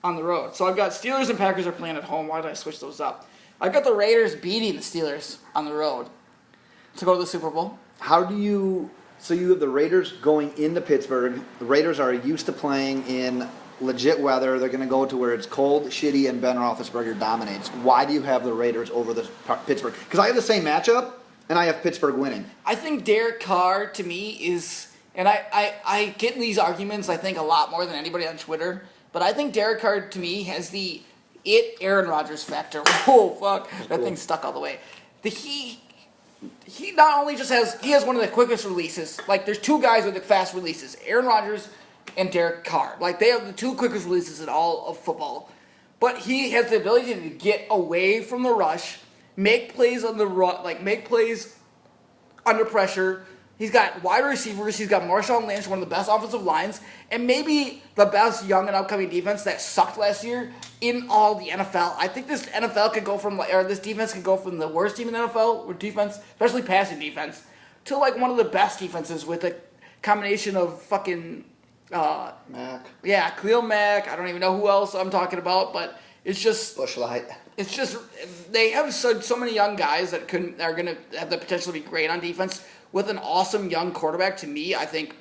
on the road. So I've got Steelers and Packers are playing at home. Why did I switch those up? I've got the Raiders beating the Steelers on the road to go to the Super Bowl. So you have the Raiders going into Pittsburgh. The Raiders are used to playing in legit weather. They're going to go to where it's cold, shitty, and Ben Roethlisberger dominates. Why do you have the Raiders over the Pittsburgh? Because I have the same matchup, and I have Pittsburgh winning. I think Derek Carr, to me, is... And I get in these arguments, I think, a lot more than anybody on Twitter. But I think Derek Carr, to me, has the Aaron Rodgers factor. Whoa, fuck. That thing's stuck all the way. He not only just has one of the quickest releases. Like, there's two guys with the fast releases. Aaron Rodgers and Derek Carr. Like, they have the two quickest releases in all of football. But he has the ability to get away from the rush, make plays on the run, like, make plays under pressure. He's got wide receivers. He's got Marshawn Lynch, one of the best offensive lines, and maybe the best young and upcoming defense that sucked last year in all the NFL. I think this defense could go from the worst team in the NFL with defense, especially passing defense, to like one of the best defenses with a combination of fucking Mac. Yeah, Khalil Mack. I don't even know who else I'm talking about, but it's just Bushlight. It's just they have so many young guys that are going to have the potential to be great on defense with an awesome young quarterback. To me, I think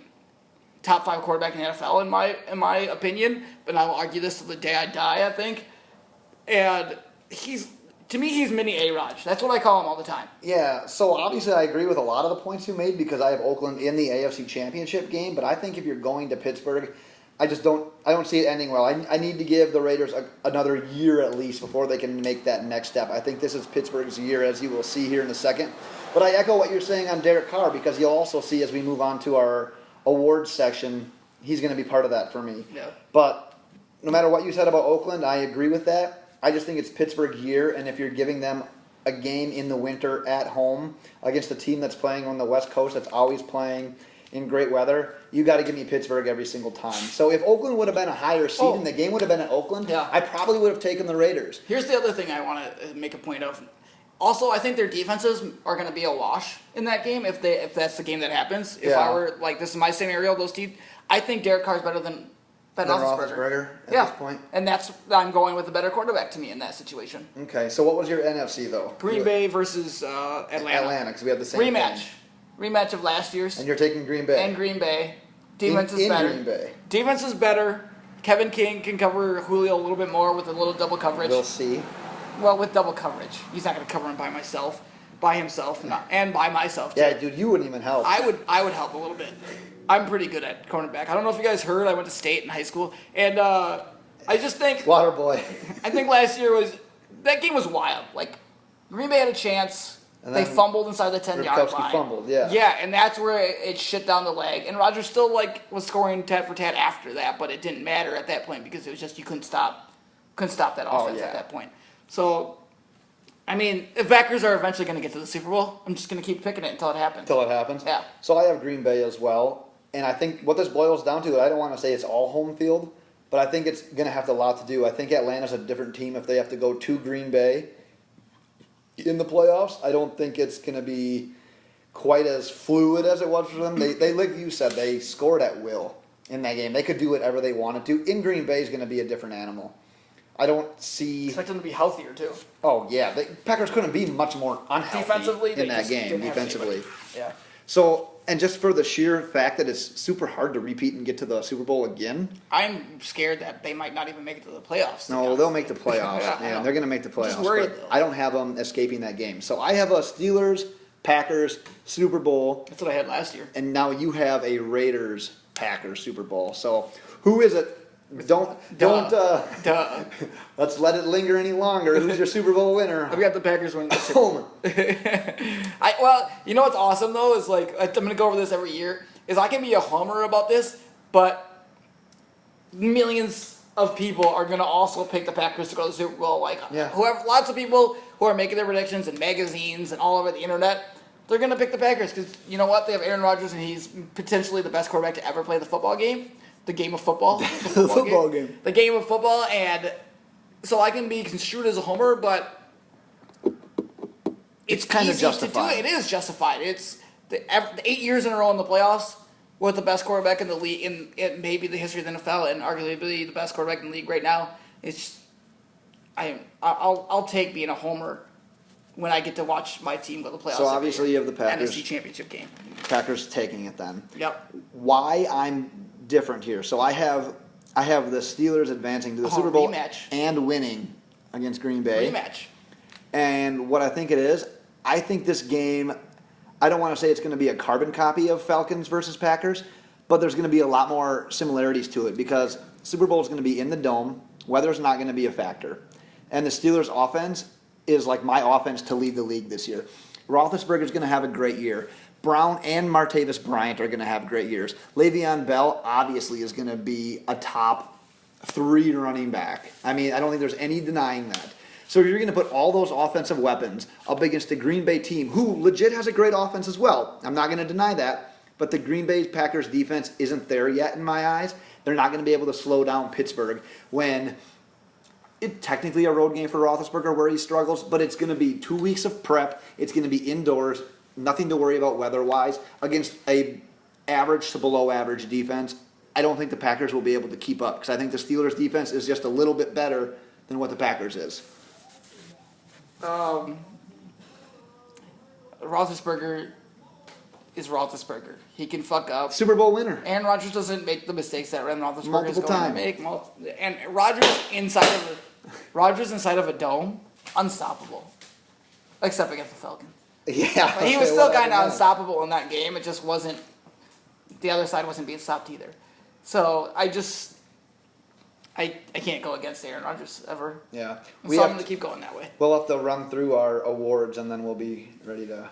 top 5 quarterback in the NFL in my opinion. But I will argue this till the day I die. I think, and he's mini A-Rod. That's what I call him all the time. Yeah, so obviously I agree with a lot of the points you made because I have Oakland in the AFC Championship game, but I think if you're going to Pittsburgh, I don't see it ending well. I need to give the Raiders another year at least before they can make that next step. I think this is Pittsburgh's year, as you will see here in a second. But I echo what you're saying on Derek Carr because you'll also see as we move on to our awards section, he's going to be part of that for me. Yeah. But no matter what you said about Oakland, I agree with that. I just think it's Pittsburgh's year, and if you're giving them a game in the winter at home against a team that's playing on the West Coast that's always playing in great weather, you got to give me Pittsburgh every single time. So if Oakland would have been a higher seed and the game would have been at Oakland, Yeah. I probably would have taken the Raiders. Here's the other thing I want to make a point of. Also, I think their defenses are going to be a wash in that game if that's the game that happens. If I were like, this is my scenario, those teams, I think Derek Carr's better than Roethlisberger at this point. And I'm going with a better quarterback to me in that situation. Okay, so what was your NFC though? Green Bay versus Atlanta. Atlanta, because we have the same Rematch. thing. Rematch of last year's. And you're taking Green Bay. And Green Bay. Defense is in better. Green Bay. Defense is better. Kevin King can cover Julio a little bit more with a little double coverage. We'll see. Well, with double coverage. He's not going to cover him by himself, and by myself, too. Yeah, dude, you wouldn't even help. I would help a little bit. I'm pretty good at cornerback. I don't know if you guys heard, I went to state in high school, and I just think... Waterboy. I think last year that game was wild. Like, Green Bay had a chance. They fumbled inside the 10-yard line. Fumbled, yeah. Yeah, and that's where it shit down the leg. And Rodgers still was scoring tat for tat after that, but it didn't matter at that point because it was just you couldn't stop that offense at that point. So, I mean, if Packers are eventually going to get to the Super Bowl, I'm just going to keep picking it until it happens. Until it happens? Yeah. So I have Green Bay as well. And I think what this boils down to, I don't want to say it's all home field, but I think it's going to have a lot to do. I think Atlanta's a different team if they have to go to Green Bay in the playoffs. I don't think it's going to be quite as fluid as it was for them. They like you said, they scored at will in that game. They could do whatever they wanted to. In Green Bay is going to be a different animal. I don't see... Expect them to be healthier, too. Oh, yeah. The Packers couldn't be much more unhealthy defensively, in that game, defensively. Yeah. So, and just for the sheer fact that it's super hard to repeat and get to the Super Bowl again. I'm scared that they might not even make it to the playoffs. No, they'll make the playoffs. Yeah, they're going to make the playoffs. Just worried, but though. I don't have them escaping that game. So I have a Steelers, Packers, Super Bowl. That's what I had last year. And now you have a Raiders, Packers Super Bowl. So who is it? Don't let's let it linger any longer. Who's your Super Bowl winner? I've got the Packers winning the Super Bowl. Well, you know what's awesome though is like I'm gonna go over this every year. Is I can be a homer about this, but millions of people are gonna also pick the Packers to go to the Super Bowl. Like lots of people who are making their predictions in magazines and all over the internet. They're gonna pick the Packers because you know what? They have Aaron Rodgers and he's potentially the best quarterback to ever play the football game. The game of football. The football game. The game of football, and so I can be construed as a homer, but it's kind of justified. It is justified. It's the 8 years in a row in the playoffs. with the best quarterback in the league, in maybe the history of the NFL, and arguably the best quarterback in the league right now. It's I'll take being a homer when I get to watch my team go to the playoffs. So obviously you have the Packers. NFC Championship game. Packers taking it then. Yep. Why I'm different here. So I have the Steelers advancing to the Super Bowl rematch. and winning against Green Bay. Rematch. And what I think it is, I think this game, I don't want to say it's going to be a carbon copy of Falcons versus Packers, but there's going to be a lot more similarities to it because Super Bowl is going to be in the Dome. Weather's not going to be a factor. And the Steelers' offense is like my offense to lead the league this year. Roethlisberger's going to have a great year. Brown and Martavis Bryant are going to have great years. Le'Veon Bell obviously is going to be a top 3 running back. I mean, I don't think there's any denying that. So you're going to put all those offensive weapons up against the Green Bay team, who legit has a great offense as well. I'm not going to deny that. But the Green Bay Packers defense isn't there yet in my eyes. They're not going to be able to slow down Pittsburgh when it's technically a road game for Roethlisberger where he struggles, but it's going to be 2 weeks of prep. It's going to be indoors, nothing to worry about weather-wise, against a average to below average defense. I don't think the Packers will be able to keep up because I think the Steelers' defense is just a little bit better than what the Packers is. Roethlisberger is Roethlisberger. He can fuck up. Super Bowl winner. Aaron Rodgers doesn't make the mistakes that Aaron Roethlisberger Multiple is going times. to make. And Rodgers inside of a dome, unstoppable, except against the Falcons. Yeah. But he was still kind of unstoppable in that game. It just wasn't. The other side wasn't being stopped either. So I can't go against Aaron Rodgers ever. Yeah. So I'm going to keep going that way. We'll have to run through our awards and then we'll be ready to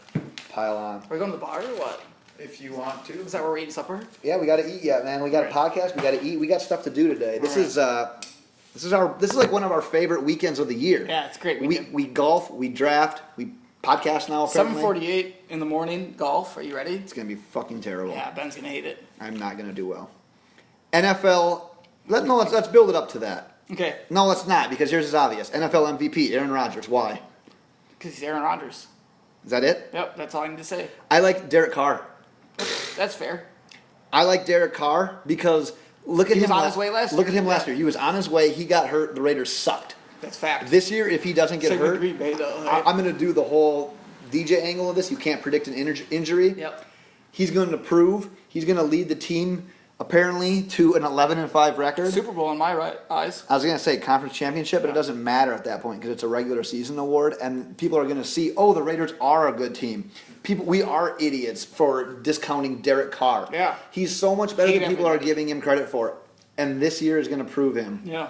pile on. Are we going to the bar or what? If you want to. Is that where we're eating supper? Yeah, we got to eat yet, man. We got a podcast. We got to eat. We got stuff to do today. This is like one of our favorite weekends of the year. Yeah, it's a great weekend. We golf. We draft. We podcast now. Apparently. 7:48 in the morning, golf. Are you ready? It's gonna be fucking terrible. Yeah, Ben's gonna hate it. I'm not gonna do well. NFL. Let's build it up to that. Okay, No, let's not because yours is obvious. NFL MVP Aaron Rodgers. Why? because he's Aaron Rodgers. Is that it? Yep, that's all I need to say. I like Derek Carr. That's fair. I like Derek Carr because look at He him. was on his way last year. Look at him last year. He was on his way. He got hurt. The Raiders sucked. That's fact. This year, if he doesn't get Same with hurt, Green Bay, though, right? I'm going to do the whole DJ angle of this. You can't predict an injury. Yep. He's going to prove. He's going to lead the team apparently to an 11-5 record. Super Bowl in my eyes. I was going to say conference championship, but it doesn't matter at that point because it's a regular season award, and people are going to see, oh, the Raiders are a good team. We are idiots for discounting Derek Carr. Yeah. He's so much better Hate than people are everybody. giving him credit for, and this year is going to prove him. Yeah.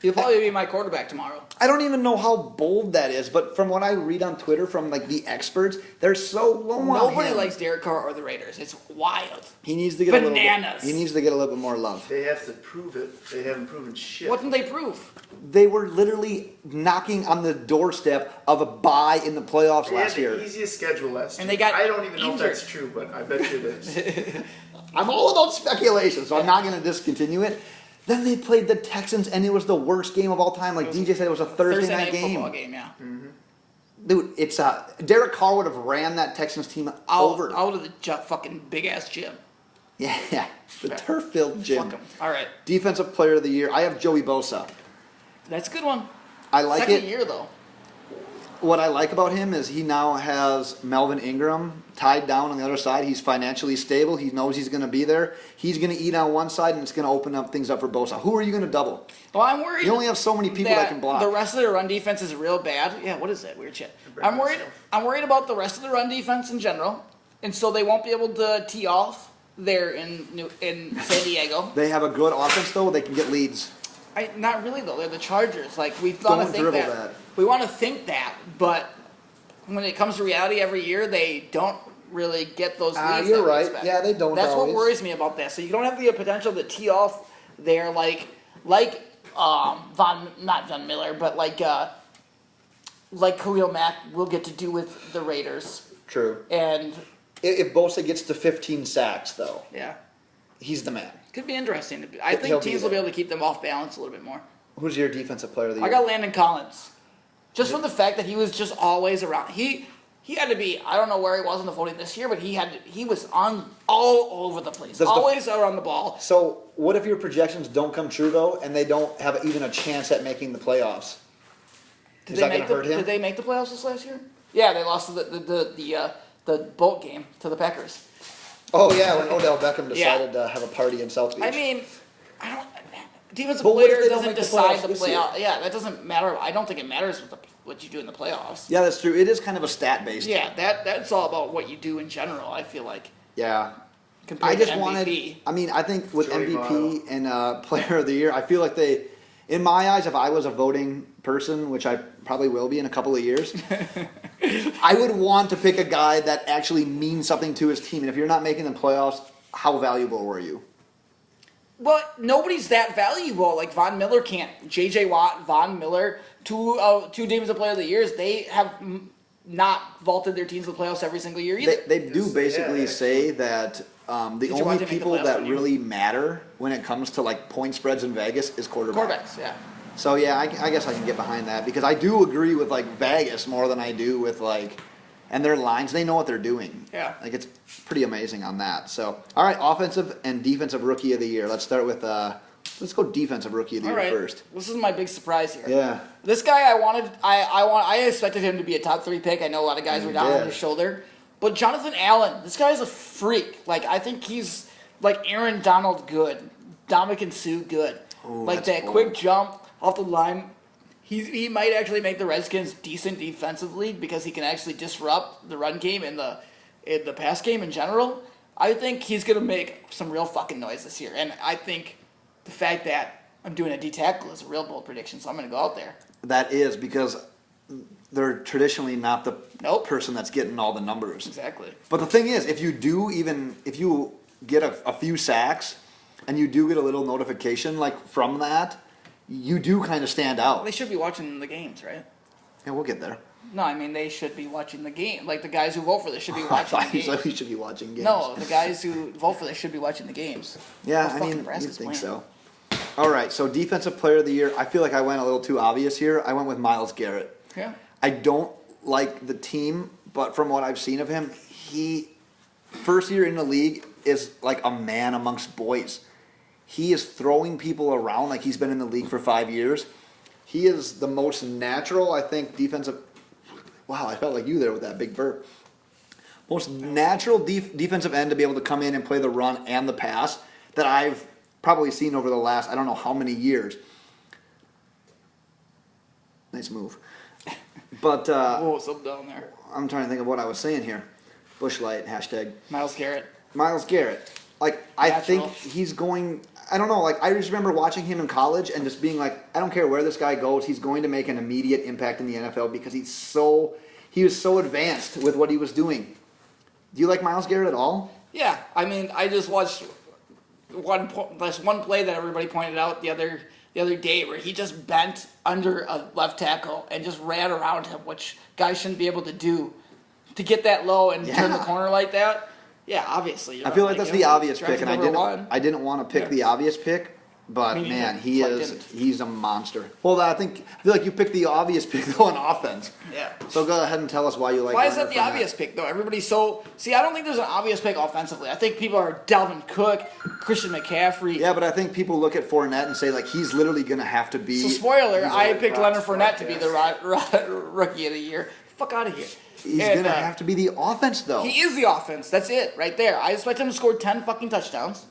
He'll probably be my quarterback tomorrow. I don't even know how bold that is, but from what I read on Twitter from like the experts, they're so low on Nobody him. likes Derek Carr or the Raiders. It's wild. He needs to get Bananas. He needs to get a little bit more love. They have to prove it. They haven't proven shit. What did they prove? They were literally knocking on the doorstep of a bye in the playoffs They had last the year. easiest schedule last year. And they got I don't even know if injured. that's true, but I bet you it is. I'm all about speculation, so I'm not going to discontinue it. Then they played the Texans, and it was the worst game of all time. Like DJ said, it was a Thursday night game. football game, yeah. Dude, it's Derek Carr would have ran that Texans team over. Out of the fucking big ass gym. Yeah, the turf-filled gym. Fuck 'em. All right, Defensive Player of the Year. I have Joey Bosa. that's a good one. I like Second it. year though. What I like about him is he now has Melvin Ingram tied down on the other side. He's financially stable. He knows he's going to be there. He's going to eat on one side, and it's going to open up things up for Bosa. Who are you going to double? Well, I'm worried. You only have so many people that can block. The rest of the run defense is real bad. Yeah, what is that weird shit? I'm worried. I'm worried about the rest of the run defense in general, and so they won't be able to tee off there in San Diego. They have a good offense, though. They can get leads. Not really though. They're the Chargers. Like we want to Don't think dribble that. that. We want to think that, but when it comes to reality, every year they don't really get those leads. You're that we right. expect. Yeah, they don't That's always. what worries me about that. So you don't have the potential to tee off there, like not Von Miller, but like Khalil Mack will get to do with the Raiders. True. And If Bosa gets to 15 sacks, though, yeah, he's the man. could be interesting. I He'll think be teams will be there. able to keep them off balance a little bit more. Who's your Defensive Player of the Year? I got Landon Collins. Just from the fact that he was just always around. He had to be. I don't know where he was in the voting this year, but he was on all over the place, Does the- always around the ball. So what if your projections don't come true though, and they don't have even a chance at making the playoffs? Did Is they that make gonna hurt him? Did they make the playoffs this last year? Yeah, they lost to the boat game to the Packers. Oh yeah, when Odell Beckham Yeah. decided to have a party in South Beach. I mean, I don't. Defensive But what if player they don't doesn't make the decide playoffs the this year? playoff. Yeah, that doesn't matter. I don't think it matters what you do in the playoffs. yeah, that's true. It is kind of a stat based. Yeah, that's all about what you do in general. I feel like Yeah. compared I just to wanted. MVP. I mean, I think with Joey MVP and Player of the Year, I feel like they, in my eyes, if I was a voting person, which I probably will be in a couple of years, I would want to pick a guy that actually means something to his team. And if you're not making the playoffs, how valuable were you? Well, nobody's that valuable. Like Von Miller can't. J.J. Watt, Von Miller, two Defensive Player of the Years. They have not vaulted their teams to the playoffs every single year either. They do Yes, basically yeah, say that the Did you watch only them make the people playoffs that one year? really matter when it comes to like point spreads in Vegas is quarterbacks. Quarterbacks, yeah. So yeah, I guess I can get behind that because I do agree with like Vegas more than I do with like, and their lines. They know what they're doing. Yeah. Like it's pretty amazing on that. So all right, offensive and defensive rookie of the year. Let's start with let's go defensive rookie of the All year right. first. This is my big surprise here. Yeah. This guy I expected him to be a top 3 pick. I know a lot of guys were down did. on his shoulder. But Jonathan Allen, this guy's a freak. Like I think he's like Aaron Donald good. Dominican Sue good. Ooh, like that's that bold. quick jump off the line. He might actually make the Redskins decent defensively because he can actually disrupt the run game and the pass game in general. I think he's gonna make some real fucking noise this year. And I think the fact that I'm doing a D tackle is a real bold prediction, so I'm gonna go out there. That is because they're traditionally not the Nope. person that's getting all the numbers. Exactly. But the thing is, if you get a few sacks and you do get a little notification like from that, you do kind of stand out. They should be watching the games, right? Yeah, we'll get there. No, I mean they should be watching the game. Like the guys who vote for this should be I watching thought the you said games. we should be watching games. No, the guys who vote for this should be watching the games. Yeah, Well, I fucking mean, Nebraska's you'd think playing. so. All right, so defensive player of the year. I feel like I went a little too obvious here. I went with Myles Garrett. Yeah. I don't like the team, but from what I've seen of him, he first year in the league is like a man amongst boys. He is throwing people around like he's been in the league for 5 years. He is the most natural, I think, defensive. Wow, I felt like you there with that big burp. Most natural defensive end to be able to come in and play the run and the pass that I've probably seen over the last, I don't know how many years. Nice move. But Whoa, something down there. I'm trying to think of what I was saying here. Bushlight, hashtag. Myles Garrett. Myles Garrett. Like, I Natural. think he's going, I don't know, like, I just remember watching him in college and just being like, I don't care where this guy goes, he's going to make an immediate impact in the NFL because he was so advanced with what he was doing. Do you like Myles Garrett at all? Yeah, I mean, I just watched this one play that everybody pointed out the other day where he just bent under a left tackle and just ran around him, which guys shouldn't be able to do to get that low and turn the Yeah. corner like that. Yeah, obviously. I feel like that's the obvious pick, draft and number one. I didn't want to pick Yeah. the obvious pick, but Me neither, man, so I didn't. he's a monster. Well, I feel like you picked the obvious pick though on offense. Yeah. So go ahead and tell us why you like. Why is Leonard that the Fournette. obvious pick, though? Everybody's so... See, I don't think there's an obvious pick offensively. I think people are Dalvin Cook, Christian McCaffrey. Yeah, but I think people look at Fournette and say like he's literally going to have to be. So, spoiler, He's I a picked Fox Leonard Fournette to be the podcast. rookie of the year. Fuck out of here. He's And, going to have to be the offense though. He is the offense. That's it, right there. I expect him to score 10 fucking touchdowns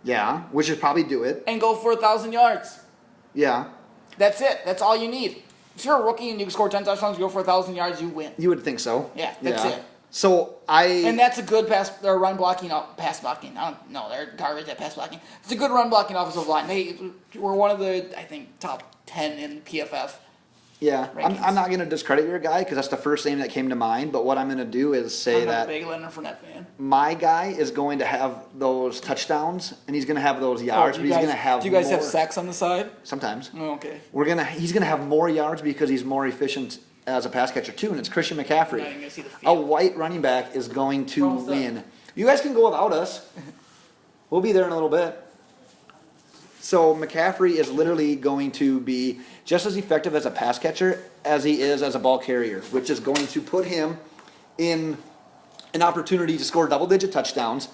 Yeah, which is probably do it. and go for 1,000 yards. Yeah, That's it. That's all you need. If you're a rookie and you score 10 touchdowns, you go for 1,000 yards, you win. you would think so. Yeah, that's it. So And that's a good pass blocking. I don't know. They're garbage at pass blocking. It's a good run blocking offensive line. They were one of the, I think, top 10 in PFF. yeah, rankings. I'm not going to discredit your guy because that's the first name that came to mind. But what I'm going to do is say I'm a that big Leonard Fournette fan. my guy is going to have those touchdowns and he's going to have those yards, do but you he's guys, going to have do you guys have more- sacks on the side? Sometimes. Oh, okay. He's going to have more yards because he's more efficient as a pass catcher too, and it's Christian Not even McCaffrey. gonna see the A field. white running back is going to Almost done. win. You guys can go without us. We'll be there in a little bit. So McCaffrey is literally going to be just as effective as a pass catcher as he is as a ball carrier, which is going to put him in an opportunity to score double-digit touchdowns.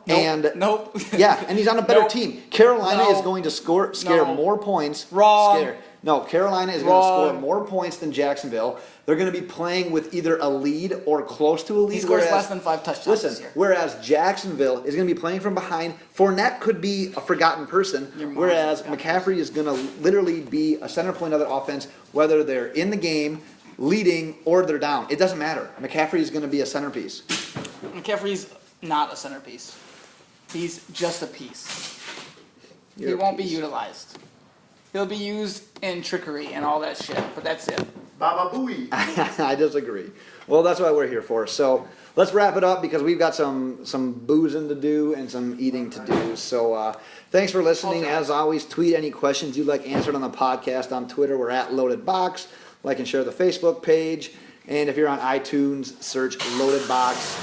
Nope. And Nope. yeah, and he's on a better Nope. team. Carolina No. is going to scare No. more points. Wrong. No, Carolina is going to Wrong. score more points than Jacksonville. They're going to be playing with either a lead or close to a lead. He scores whereas- less than 5 touchdowns this Listen, year. whereas Jacksonville is going to be playing from behind. Fournette could be a forgotten person, Your mom's whereas a forgotten McCaffrey is going to literally be a center point of the offense, whether they're in the game, leading, or they're down. It doesn't matter. McCaffrey is going to be a centerpiece. McCaffrey's not a centerpiece. He's just a piece. You're He a won't be piece. utilized. He'll be used in trickery and all that shit, but that's it. Baba Booey. I disagree. Well, that's what we're here for. So let's wrap it up because we've got some boozing to do and some eating to do. So thanks for listening. Okay. As always, tweet any questions you'd like answered on the podcast. On Twitter, we're at Loaded Box. Like and share the Facebook page. And if you're on iTunes, search Loaded Box.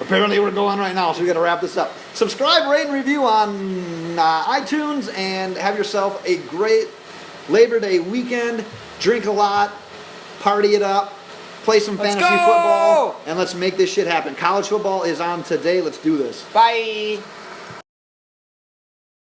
Apparently we're going right now, so we got to wrap this up. Subscribe, rate, and review on iTunes, and have yourself a great Labor Day weekend. Drink a lot, party it up, play some Let's fantasy go! football, and let's make this shit happen. College football is on today. Let's do this. Bye.